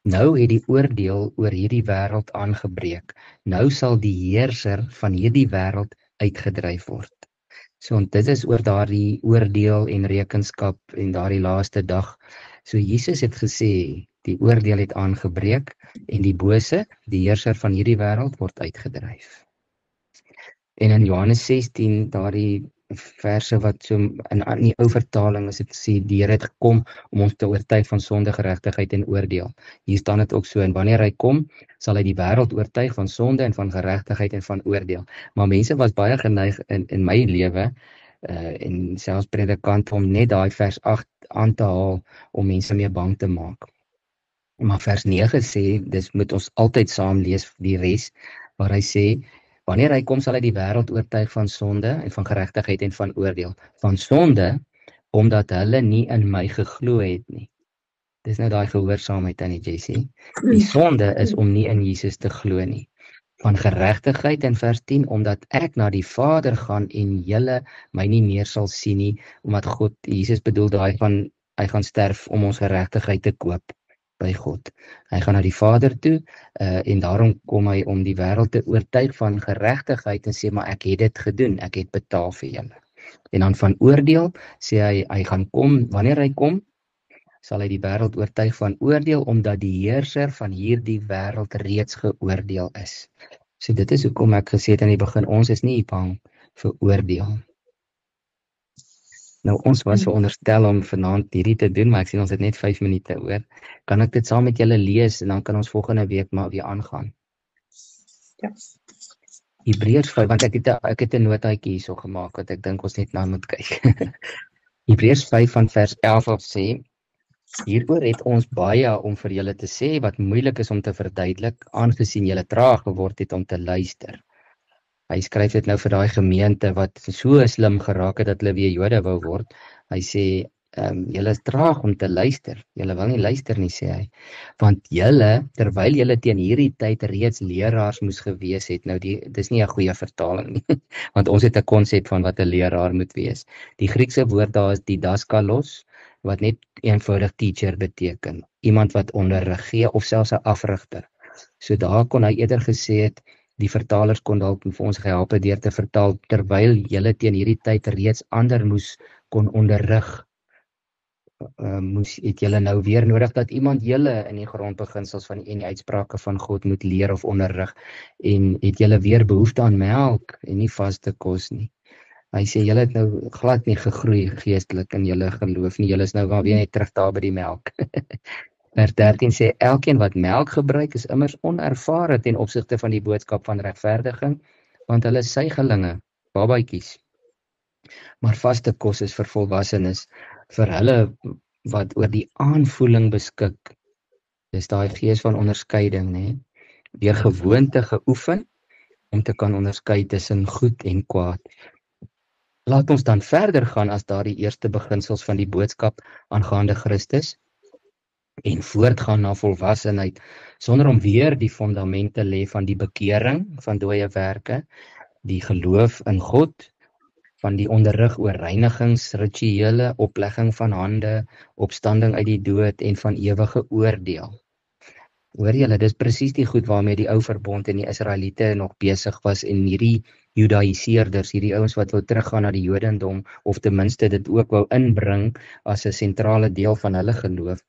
Nou het die oordeel oor hierdie wêreld aangebreek. Nou sal die heerser van hierdie wêreld uitgedryf word. So dit is oor daardie oordeel en rekenskap en daardie laaste dag. So Jesus het gesê die oordeel het aangebreek en die bose, die heerser van hierdie wêreld word uitgedryf. En in Johannes 16, daardie verse wat so in die ou vertaling is dit sê die Here het gekom om ons te oortuig van sonde, geregtigheid en oordeel. Hier staan dit ook so, en wanneer hy kom, sal hy die wêreld oortuig van sonde en van geregtigheid en van oordeel. Maar mense was baie geneig in my lewe en selfs predikant om net daai vers 8 aan te haal om mense meer bang te maak. Maar vers 9 sê, dis moet ons altyd saam lees die res, waar hy sê, wanneer hy kom sal hy die wêreld oortuig van sonde en van geregtigheid en van oordeel. Van sonde, omdat hulle nie in my geglo het nie. Dis nou daai gehoorsaamheid aan die Jessie. Die sonde is om nie in Jesus te glo nie. Van geregtigheid in vers 10, omdat ek na die Vader gaan en julle my nie meer sal sien nie, omdat God, Jesus bedoel daai van, hy gaan sterf om ons geregtigheid te koop by God. Hy gaan na die Vader toe en daarom kom hy om die wêreld te oortuig van geregtigheid en sê, maar ek het dit gedoen, ek het betaal vir julle. En dan van oordeel sê hy gaan kom, wanneer hy kom, sal hy die wêreld oortuig van oordeel, omdat die heerser van hierdie wêreld reeds geoordeel is. So dit is hoekom ek gesê het aan die begin, ons is nie bang vir oordeel. Nou ons was veronderstel om vanaand hierdie te doen, maar ek sien ons het net 5 minute oor. Kan ek dit saam met julle lees en dan kan ons volgende week maar weer aangaan? Ja. Hebreërs 5, want ek het 'n notaatjie hierso gemaak wat ek dink ons net nou moet kyk. Hebreërs 5 van vers 11 af sê: Hieroor het ons baie om vir julle te sê wat moeilik is om te verduidelik, aangesien julle traag geword het om te luister. Hy skryf dit nou vir daai gemeente wat so slim geraak het dat hulle weer Jode wou word. Hy sê, julle is traag om te luister. Julle wil nie luister nie, sê hy. Want julle, terwyl julle teen hierdie tyd reeds leraars moes gewees het, nou dis nie 'n goeie vertaling nie, want ons het 'n konsep van wat 'n leraar moet wees. Die Griekse woord daar is didaskalos, wat net eenvoudig teacher beteken. Iemand wat onderrig gee of selfs 'n afrigter. So daar kon hy eerder gesê het, die vertalers kon dalk vir ons gehelp het deur te vertaal, terwyl julle teen hierdie tyd reeds ander kon onderrig, het julle nou weer nodig dat iemand julle in die grondbeginsels van en die uitsprake van God moet leer of onderrig, en het julle weer behoefte aan melk en nie vaste kos nie. Hy sê, julle het nou glad nie gegroei geestelik in julle geloof nie, julle is nou weer net terug daar by die melk. Vers 13 sê, elkeen wat melk gebruik is immers onervare ten opsigte van die boodskap van regverdiging, want hulle is suigelinge, babatjies. Maar vaste kos is vir volwassenes, vir hulle wat oor die aanvoeling beskik. Dis daai gees van onderskeiding, né? Deur gewoonte geoefen om te kan onderskei tussen goed en kwaad. Laat ons dan verder gaan as daardie eerste beginsels van die boodskap aangaande Christus en voortgaan na volwassenheid, sonder om weer die fondamente lê van die bekering van dooie werke, die geloof in God, van die onderrig oor reinigingsrituele, oplegging van hande, opstanding uit die dood en van ewige oordeel. Hoor julle, dis presies die goed waarmee die ou verbond en die Israeliete nog besig was en hierdie Judaiseerders, hierdie ouens wat wou teruggaan na die Jodendom of ten minste dit ook wou inbring as 'n sentrale deel van hulle geloof,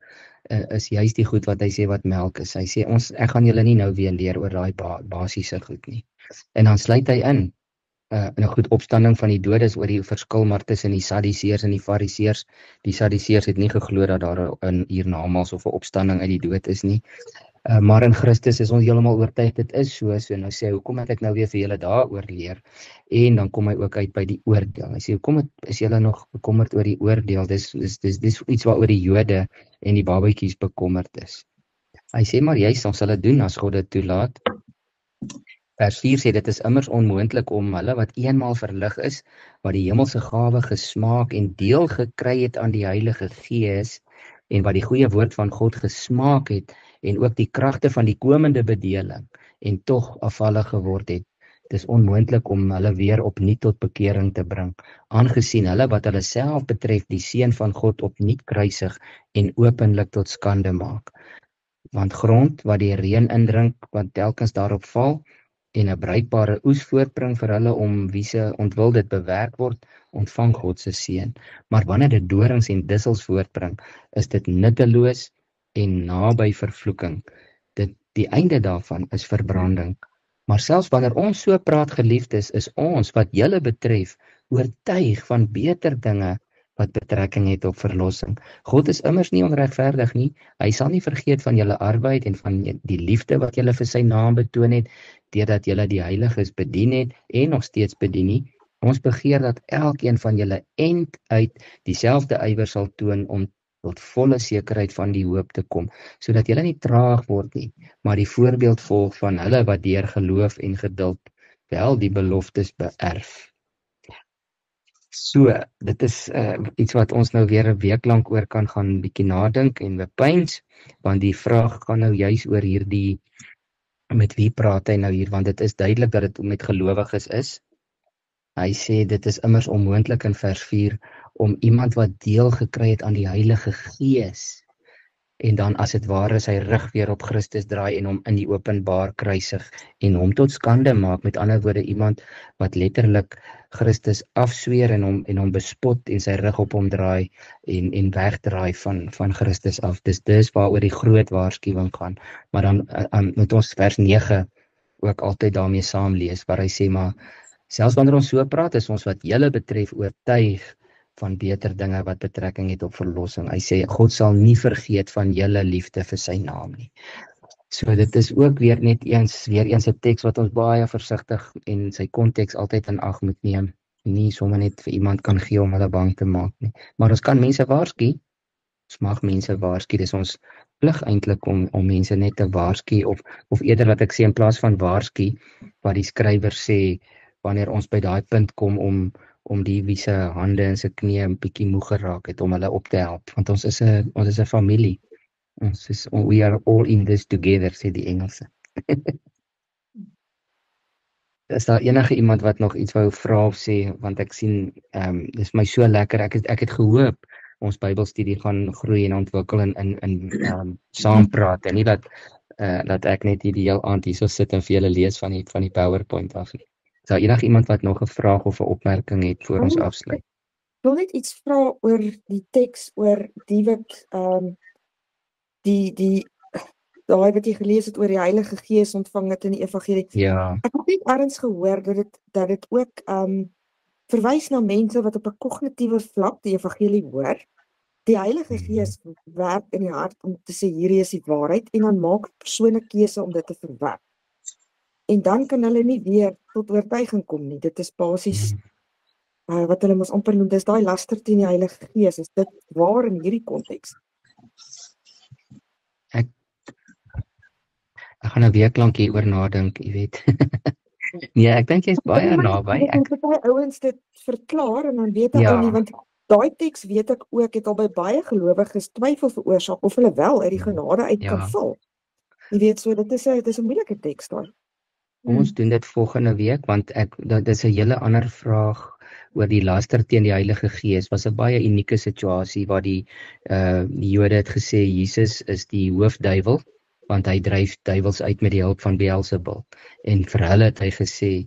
is juist die goed wat hy sê wat melk is. Hy sê ek gaan julle nie nou weer leer oor daai basiese goed nie. En dan sluit hy in nou goed, opstanding van die doodes oor die verskil maar tussen die Sadduseërs en die Fariseërs. Die Sadduseërs het nie geglo dat daar 'n hiernamaals of 'n opstanding uit die dood is nie. Maar in Christus is ons heeltemal oortuig dit is so nou sê hy, hoekom het ek nou weer vir julle daaroor leer? En dan kom hy ook uit by die oordeel. Hy sê, hoekom is julle nog bekommerd oor die oordeel? Dis iets waaroor die Jode en die babatjies bekommerd is. Hy sê maar juist, ons sal dit doen as God dit toelaat. Vers 4 sê, dit is immers onmoontlik om hulle wat eenmaal verlig is, wat die hemelse gawe gesmaak en deel gekry het aan die Heilige Gees, en wat die goeie woord van God gesmaak het, en ook die kragte van die komende bedeling, en tog afvallig geword het. Dit is onmoontlik om hulle weer opnuut tot bekering te bring, aangesien hulle wat hulle self betref die Seun van God opnuut kruisig en openlik tot skande maak. Want grond wat die reën indrink, wat telkens daarop val, en 'n bruikbare oes voortbring vir hulle om wie se ontwil dit bewerk word, ontvang God se seën. Maar wanneer dit dorings en dussels voortbring, is dit nutteloos en naby vervloeking. Die einde daarvan is verbranding. Maar selfs wanneer ons so praat, geliefdes, is ons wat julle betref oortuig van beter dinge wat betrekking het op verlossing. God is immers nie onregverdig nie. Hy sal nie vergeet van julle arbeid en van die liefde wat julle vir sy naam betoon het, deurdat julle die heiliges bedien het en nog steeds bedien nie. Ons begeer dat elkeen van julle end uit dieselfde ywer sal toon om tot volle sekerheid van die hoop te kom, sodat julle nie traag word nie, maar die voorbeeld volg van hulle wat deur geloof en geduld wel die beloftes beerf. So, dit is iets wat ons nou weer 'n week lank oor kan gaan bietjie nadink en bepeins, want die vraag gaan nou juis oor hierdie, met wie praat hy nou hier, want dit is duidelik dat dit met gelowiges is. Hy sê dit is immers onmoontlik in vers 4 om iemand wat deel gekry het aan die Heilige Gees en dan as dit ware sy rug weer op Christus draai en hom in die openbaar kruisig en hom tot skande maak, met ander woorde iemand wat letterlik Christus afsweer en hom bespot en sy rug op hom draai en wegdraai van Christus af. Dis waaroor die groot waarskuwing gaan. Maar dan moet ons vers 9 ook altyd daarmee saam lees, waar hy sê, maar selfs wanneer ons so praat, is ons wat julle betref oortuig van beter dinge wat betrekking het op verlossing. Hy sê, God sal nie vergeet van julle liefde vir sy naam nie. So dit is ook weer eens 'n teks wat ons baie versigtig en sy konteks altyd in ag moet neem. Nie sommer net vir iemand kan gee om hulle bang te maak nie. Maar ons kan mense waarsku. Ons mag mense waarsku. Dis ons plig eintlik om mense net te waarsku of eerder wat ek sê in plaas van waarsku, wat die skrywer sê, wanneer ons by daai punt kom om die wie se hande en se knie 'n bietjie moeg geraak het om hulle op te help, want ons is 'n familie. We are all in this together, sê die Engelse. Is daar enige iemand wat nog iets wou vra of sê, want ek sien, dis my so lekker, ek het gehoop, ons Bybelstudie gaan groei en ontwikkel in saampraat, en nie dat ek net hier die heel aand hierso sit en vir julle lees van die PowerPoint af nie. Is daar enige iemand wat nog 'n vraag of 'n opmerking het voor ons afsluit? Ek wil net iets vra oor die teks, oor die wat daai wat jy gelees het oor die Heilige Gees ontvang het in die evangelie. Ja. Ek het net ergens gehoor dat dit ook verwys na mense wat op 'n kognitiewe vlak die evangelie hoor. Die Heilige Gees werk in die hart om te sê hierdie is die waarheid en dan maak persone keuse om dit te verwerp. En dan kan hulle nie weer tot oortuiging kom nie. Dit is basies wat hulle mos amper noem, dis daai laster teen die Heilige Gees. Is dit waar in hierdie konteks? Ek gaan 'n week lank hieroor nadink, jy weet. Nee, ek dink jy's baie naby. Ek het baie ouens dit verklaar en dan weet ek nie, want daai teks weet ek ook het al by baie gelowiges twyfel veroorsaak of hulle wel uit die genade uit kan val. Jy weet, so dit is 'n moeilike teks daai. Ons doen dit volgende week, want dit is 'n hele ander vraag oor die laster teen die Heilige Gees. Was 'n baie unieke situasie waar die Jode het gesê Jesus is die hoofduiwel, want hy dryf duiwels uit met die hulp van Beelzebul. En vir hulle het hy gesê,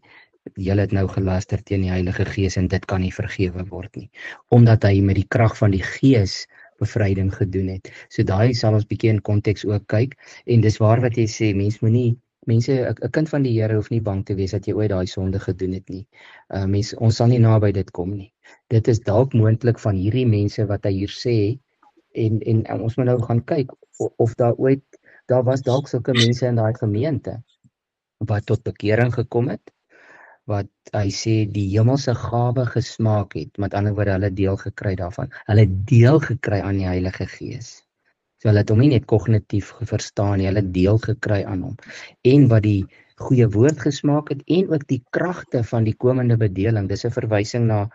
julle het nou gelaster teen die Heilige Gees en dit kan nie vergewe word nie, omdat hy met die krag van die Gees bevryding gedoen het. So daai sal ons bietjie in konteks ook kyk, en dis waar wat jy sê, mens mense 'n kind van die Here hoef nie bang te wees dat jy ooit daai sonde gedoen het nie. Ons sal nie naby dit kom nie. Dit is dalk moontlik van hierdie mense wat hy hier sê en ons moet nou gaan kyk of daar was dalk sulke mense in daai gemeente wat tot bekering gekom het, wat hy sê die hemelse gawe gesmaak het, met ander woorde hulle deel gekry daarvan. Hulle deel gekry aan die Heilige Gees. So hulle het hom nie net kognitief verstaan nie, hulle deel gekry aan hom. En wat die goeie woord gesmaak het en ook die kragte van die komende bedeling. Dis 'n verwysing na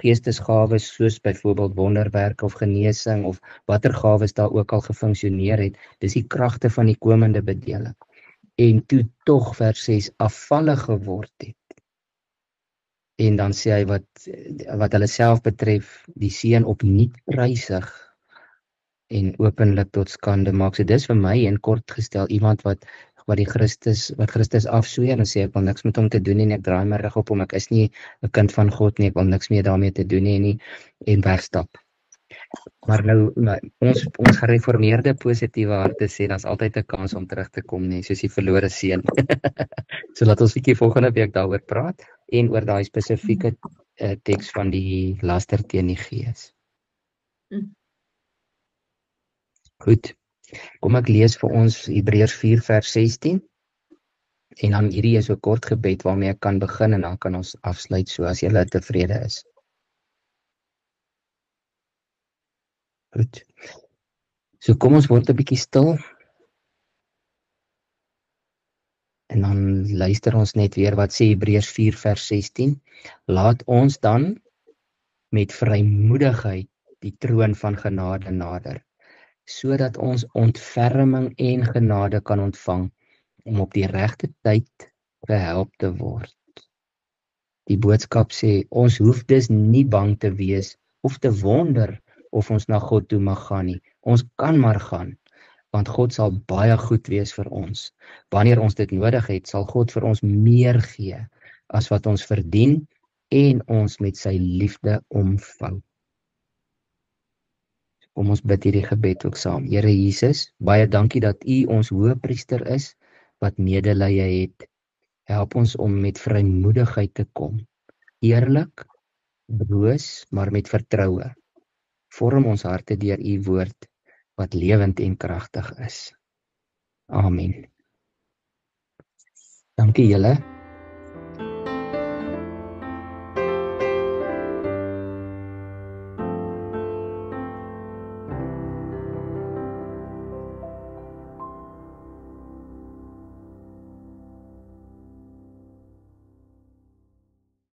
geestesgawes soos byvoorbeeld wonderwerke of genesing of watter gawes daar ook al gefunksioneer het. Dis die kragte van die komende bedeling. En toe tog vers 6 afvallig geword het. En dan sê hy wat hulle self betref, die seun opnuut prysig en openlik tot skande maak. So dis vir my in kort gestel iemand wat Christus afsweer en sê ek wil niks met hom te doen nie en ek draai my rug op hom, ek is nie 'n kind van God nie, ek wil niks meer daarmee te doen nie en wegstap. Maar nou ons gereformeerde positiewe harte sê daar's altyd 'n kans om terug te kom nie, soos die verlore seun. So laat ons 'n bietjie volgende week daaroor praat en oor daai spesifieke teks van die laster teen die gees. Goed. Kom ek lees vir ons Hebreërs 4 vers 16. En dan hierdie is 'n kort gebed waarmee ek kan begin en dan kan ons afsluit so as julle tevrede is. Goed. So kom ons word 'n bietjie stil. En dan luister ons net weer wat sê Hebreërs 4 vers 16. Laat ons dan met vrymoedigheid die troon van genade nader, sodat ons ontferming en genade kan ontvang om op die regte tyd gehelp te word. Die boodskap sê, ons hoef dus nie bang te wees of te wonder of ons na God toe mag gaan nie. Ons kan maar gaan, want God sal baie goed wees vir ons. Wanneer ons dit nodig het, sal God vir ons meer gee as wat ons verdien en ons met sy liefde omvou. Kom ons bid hierdie gebed ook saam. Here Jesus, baie dankie dat U ons hoëpriester is, wat medelee het. Help ons om met vrymoedigheid te kom. Eerlik, broos, maar met vertroue. Vorm ons harte deur U woord, wat lewend en kragtig is. Amen. Dankie julle.